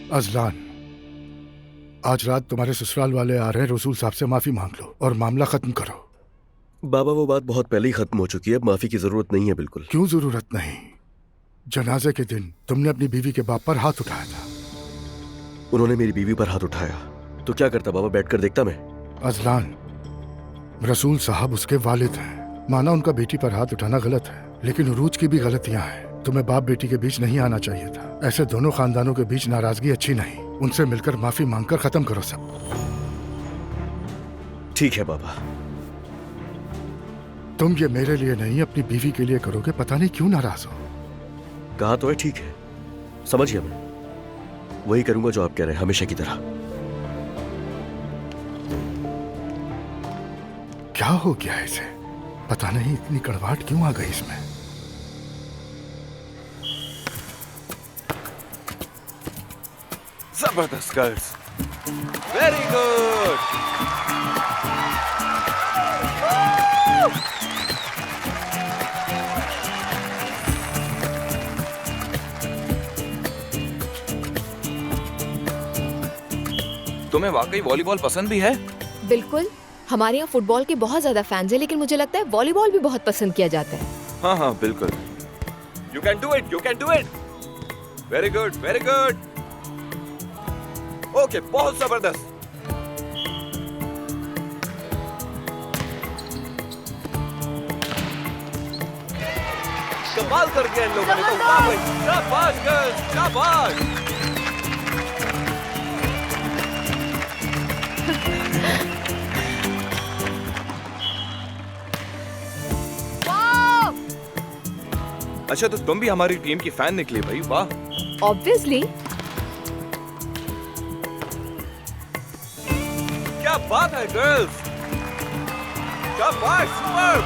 Azlan, आज रात तुम्हारे ससुराल वाले आ रहे हैं, रसूल साहब से माफी मांग लो और मामला खत्म करो। बाबा वो बात बहुत पहले ही खत्म हो चुकी है, अब माफी की जरूरत नहीं है। बिल्कुल। क्यों जरूरत नहीं? जनाजे के दिन तुमने अपनी बीवी के बाप पर हाथ उठाया था। उन्होंने मेरी बीवी पर हाथ उठाया तो क्या करता बाबा, बैठकर देखता मैं? अजलान, रसूल साहब उसके वालिद हैं। माना उनका बेटी पर हाथ उठाना गलत है, लेकिन उरूज की भी गलतियां हैं। तुम्हें बाप बेटी के बीच नहीं आना चाहिए था। ऐसे दोनों खानदानों के बीच नाराजगी अच्छी नहीं। उनसे मिलकर माफी मांगकर खत्म करो सब। ठीक है बाबा। तुम ये मेरे लिए नहीं अपनी बीवी के लिए करोगे, पता नहीं क्यों नाराज हो। कहा तो है, ठीक है, समझ गया। मैं वही करूंगा जो आप कह रहे हैं, हमेशा की तरह। क्या हो गया इसे? पता नहीं इतनी कड़वाहट क्यों आ गई इसमें। जबरदस्त गर्ल्स, वेरी गुड। तुम्हें वाकई वॉलीबॉल पसंद भी है? बिल्कुल, हमारे यहाँ फुटबॉल के बहुत ज्यादा फैंस हैं, लेकिन मुझे लगता है वॉलीबॉल भी बहुत पसंद किया जाता है। हाँ हाँ बिल्कुल। You can do it, you can do it. Very good, very good. Okay, बहुत जबरदस्त। कमाल कर दिया इन लोगों ने तो। वाह भाई, शाबाश गर्ल्स, शाबाश। अच्छा, तो तुम भी हमारी टीम की फैन निकली भाई, वाह। ऑब्वियसली। क्या बात है गर्ल्स, शाबाश, सुपर।